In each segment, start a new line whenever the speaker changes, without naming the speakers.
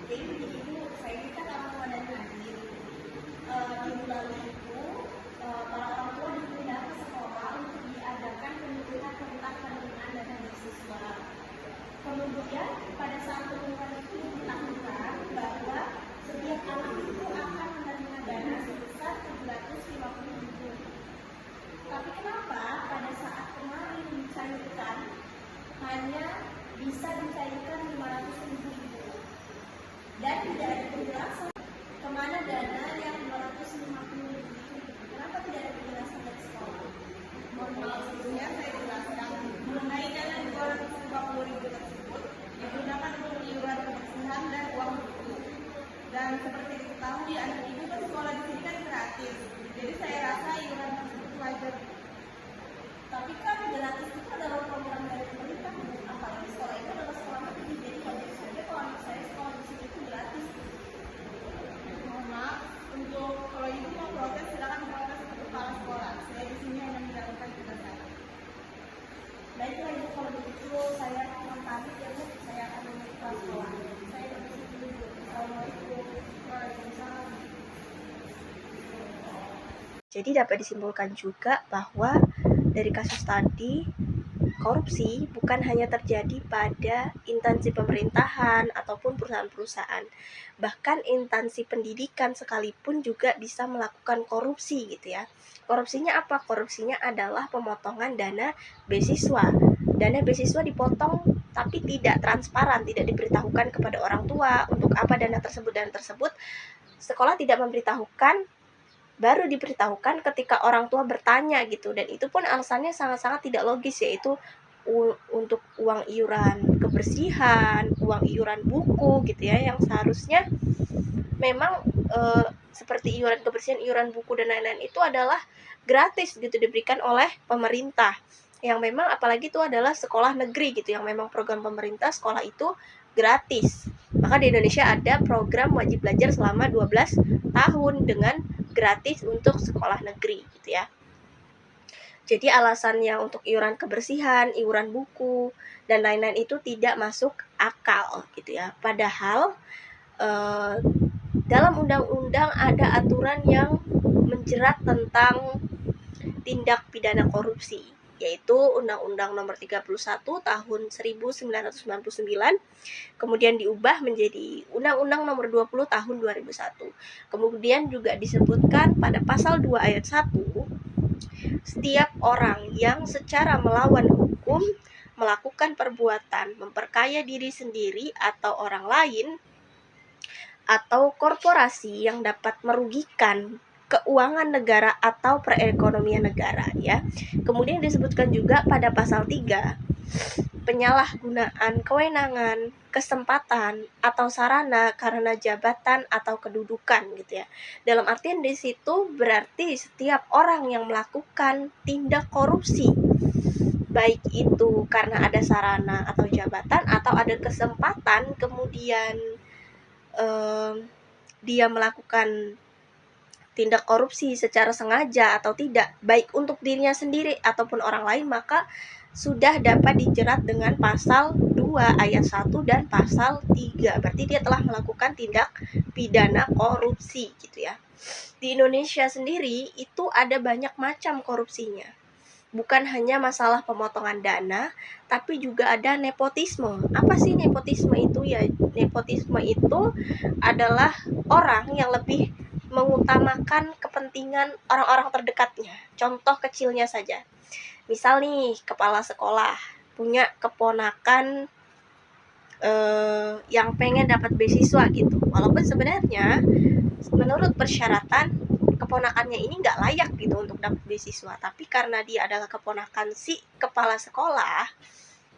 penting. Jadi itu saya ini kan orang tua dan adik. Minggu lalu itu para orang tua dipindah ke sekolah untuk diadakan penyuluhan tentang penerimaan dana beasiswa. Kemudian pada saat penyuluhan itu diberitahukan bahwa setiap anak itu akan menerima dana sebesar 750.000. Tapi kenapa pada saat kemarin dicairkan hanya bisa dicairkan 500.000 dan tidak ada penjelasan kemana dana yang 250.000 itu? Kenapa tidak ada penjelasan dari sekolah? Mohon maaf, sebelumnya saya jelaskan mengenai dana 250.000 tersebut digunakan untuk iuran kebersihan dan uang buku. Dan seperti diketahui anak ibu bersekolah di sini kan gratis, jadi saya rasa iuran tersebut wajar. Tapi kan gratis itu adalah program dari pemerintah, apalagi sekolah itu adalah sekolah negeri, jadi wajar saja kalau anak saya sekolah di sini itu gratis. Mohon maaf, untuk kalau ibu mau protes silakan protes ke kepala sekolah. Saya di sini hanya menjalankan tugas saya. Baiklah ibu, kalau begitu saya mohon pamit ya bu, saya akan menuju ke sekolah. Saya permisi dulu bu. Assalamualaikum. Waalaikumsalam.
Jadi dapat disimpulkan juga bahwa dari kasus tadi, korupsi bukan hanya terjadi pada instansi pemerintahan ataupun perusahaan-perusahaan. Bahkan instansi pendidikan sekalipun juga bisa melakukan korupsi gitu ya. Korupsinya apa? Korupsinya adalah pemotongan dana beasiswa. Dana beasiswa dipotong tapi tidak transparan, tidak diberitahukan kepada orang tua untuk apa dana tersebut dan tersebut. Sekolah tidak memberitahukan, baru diberitahukan ketika orang tua bertanya gitu, dan itu pun alasannya sangat-sangat tidak logis, yaitu untuk uang iuran kebersihan, uang iuran buku gitu ya, yang seharusnya memang seperti iuran kebersihan, iuran buku dan lain-lain itu adalah gratis gitu, diberikan oleh pemerintah, yang memang apalagi itu adalah sekolah negeri gitu, yang memang program pemerintah sekolah itu gratis. Maka di Indonesia ada program wajib belajar selama 12 tahun dengan gratis untuk sekolah negeri gitu ya. Jadi alasannya untuk iuran kebersihan, iuran buku dan lain-lain itu tidak masuk akal gitu ya. Padahal dalam undang-undang ada aturan yang menjerat tentang tindak pidana korupsi, yaitu Undang-Undang Nomor 31 Tahun 1999, kemudian diubah menjadi Undang-Undang Nomor 20 Tahun 2001. Kemudian juga disebutkan pada pasal 2 ayat 1, setiap orang yang secara melawan hukum melakukan perbuatan memperkaya diri sendiri atau orang lain atau korporasi yang dapat merugikan keuangan negara atau perekonomian negara ya. Kemudian disebutkan juga pada pasal 3, penyalahgunaan kewenangan, kesempatan atau sarana karena jabatan atau kedudukan gitu ya. Dalam artian di situ berarti setiap orang yang melakukan tindak korupsi, baik itu karena ada sarana atau jabatan atau ada kesempatan, kemudian dia melakukan tindak korupsi secara sengaja atau tidak, baik untuk dirinya sendiri ataupun orang lain, maka sudah dapat dijerat dengan pasal 2 ayat 1 dan pasal 3. Berarti dia telah melakukan tindak pidana korupsi gitu ya. Di Indonesia sendiri itu ada banyak macam korupsinya. Bukan hanya masalah pemotongan dana, tapi juga ada nepotisme. Apa sih nepotisme itu? Ya, nepotisme itu adalah orang yang lebih mengutamakan kepentingan orang-orang terdekatnya. Contoh kecilnya saja. Misal nih, kepala sekolah punya keponakan yang pengen dapat beasiswa gitu. Walaupun sebenarnya menurut persyaratan keponakannya ini nggak layak gitu untuk dapat beasiswa, tapi karena dia adalah keponakan si kepala sekolah,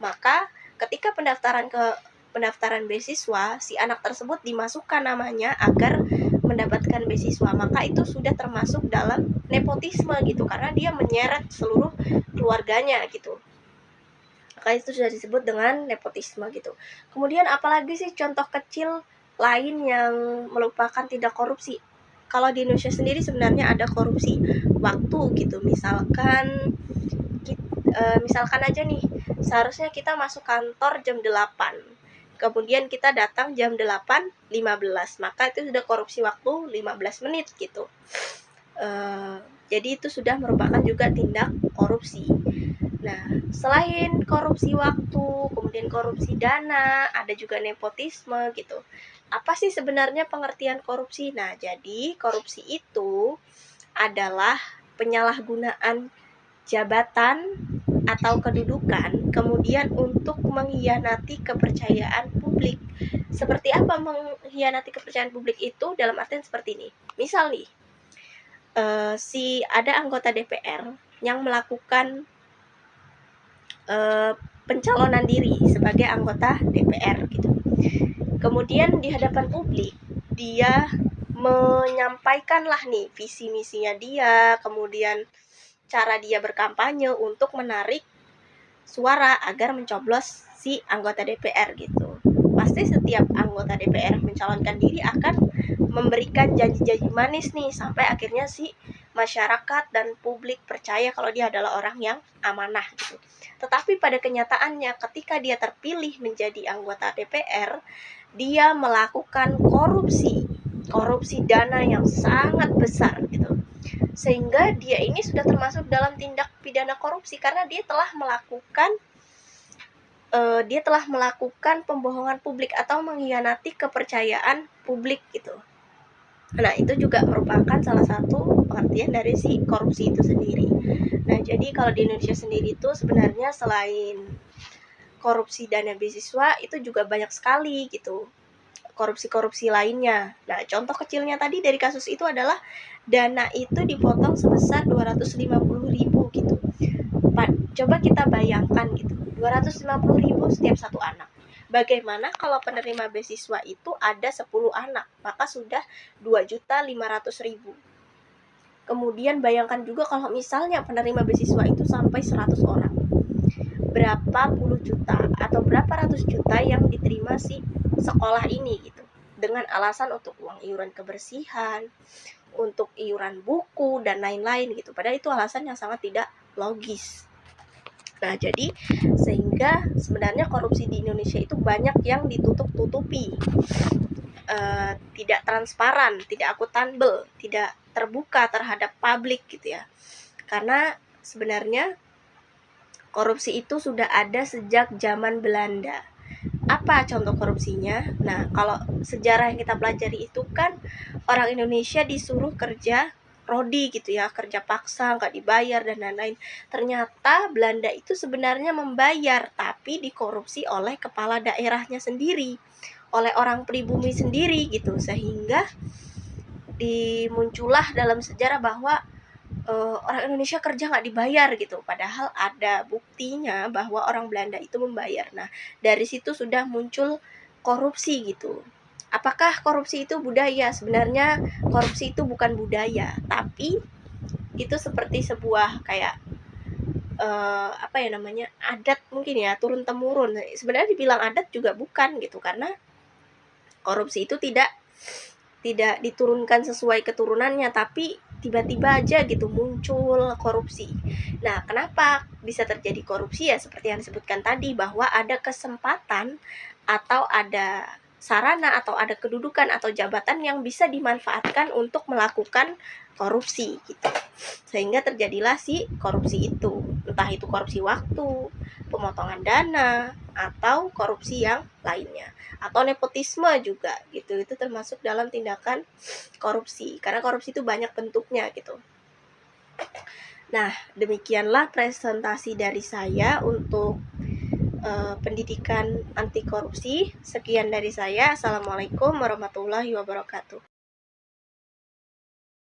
maka ketika pendaftaran beasiswa, si anak tersebut dimasukkan namanya agar mendapatkan beasiswa, maka itu sudah termasuk dalam nepotisme gitu, karena dia menyeret seluruh keluarganya gitu. Maka itu sudah disebut dengan nepotisme gitu. Kemudian apalagi sih contoh kecil lain yang merupakan tindak korupsi? Kalau di Indonesia sendiri sebenarnya ada korupsi waktu gitu. Misalkan aja nih, seharusnya kita masuk kantor jam 8. kemudian kita datang jam 8.15, maka itu sudah korupsi waktu 15 menit gitu. Jadi itu sudah merupakan juga tindak korupsi. Nah, selain korupsi waktu, kemudian korupsi dana, ada juga nepotisme gitu. Apa sih sebenarnya pengertian korupsi? Nah, jadi korupsi itu adalah penyalahgunaan jabatan atau kedudukan kemudian untuk mengkhianati kepercayaan publik. Seperti apa mengkhianati kepercayaan publik itu? Dalam artian seperti ini. Misal nih, ada anggota DPR yang melakukan pencalonan diri sebagai anggota DPR gitu. Kemudian di hadapan publik dia menyampaikanlah nih visi misinya dia, kemudian cara dia berkampanye untuk menarik suara agar mencoblos si anggota DPR gitu. Pasti setiap anggota DPR mencalonkan diri akan memberikan janji-janji manis nih sampai akhirnya si masyarakat dan publik percaya kalau dia adalah orang yang amanah gitu. Tetapi pada kenyataannya ketika dia terpilih menjadi anggota DPR, dia melakukan korupsi dana yang sangat besar gitu. Sehingga dia ini sudah termasuk dalam tindak pidana korupsi karena dia telah melakukan pembohongan publik atau mengkhianati kepercayaan publik gitu. Nah, itu juga merupakan salah satu pengertian dari si korupsi itu sendiri. Nah, jadi kalau di Indonesia sendiri itu sebenarnya selain korupsi dana beasiswa itu juga banyak sekali gitu korupsi-korupsi lainnya. Nah, contoh kecilnya tadi dari kasus itu adalah dana itu dipotong sebesar 250.000 gitu. Coba kita bayangkan gitu, 250.000 setiap satu anak. Bagaimana kalau penerima beasiswa itu ada 10 anak, maka sudah 2.500.000. Kemudian bayangkan juga kalau misalnya penerima beasiswa itu sampai 100 orang. Berapa puluh juta atau berapa ratus juta yang diterima si sekolah ini gitu. Dengan alasan untuk uang iuran kebersihan, untuk iuran buku dan lain-lain gitu. Padahal itu alasan yang sangat tidak logis. Nah, jadi sehingga sebenarnya korupsi di Indonesia itu banyak yang ditutup-tutupi, tidak transparan, tidak akuntabel, tidak terbuka terhadap publik gitu ya. Karena sebenarnya korupsi itu sudah ada sejak zaman Belanda. Apa contoh korupsinya? Nah, kalau sejarah yang kita pelajari itu kan orang Indonesia disuruh kerja rodi gitu ya, kerja paksa, nggak dibayar dan lain-lain. Ternyata Belanda itu sebenarnya membayar, tapi dikorupsi oleh kepala daerahnya sendiri, oleh orang pribumi sendiri gitu, sehingga dimuncullah dalam sejarah bahwa orang Indonesia kerja nggak dibayar gitu, padahal ada buktinya bahwa orang Belanda itu membayar. Nah, dari situ sudah muncul korupsi gitu. Apakah korupsi itu budaya? Sebenarnya korupsi itu bukan budaya, tapi itu seperti sebuah kayak adat mungkin ya, turun temurun. Sebenarnya dibilang adat juga bukan gitu, karena korupsi itu tidak diturunkan sesuai keturunannya, tapi tiba-tiba aja gitu muncul korupsi. Nah, kenapa bisa terjadi korupsi? Ya seperti yang disebutkan tadi, bahwa ada kesempatan atau ada sarana atau ada kedudukan atau jabatan yang bisa dimanfaatkan untuk melakukan korupsi gitu. Sehingga terjadilah si korupsi itu. Entah itu korupsi waktu, pemotongan dana, atau korupsi yang lainnya. Atau nepotisme juga gitu. Itu termasuk dalam tindakan korupsi. Karena korupsi itu banyak bentuknya gitu. Nah, demikianlah presentasi dari saya untuk pendidikan anti korupsi. Sekian dari saya. Assalamualaikum warahmatullahi wabarakatuh.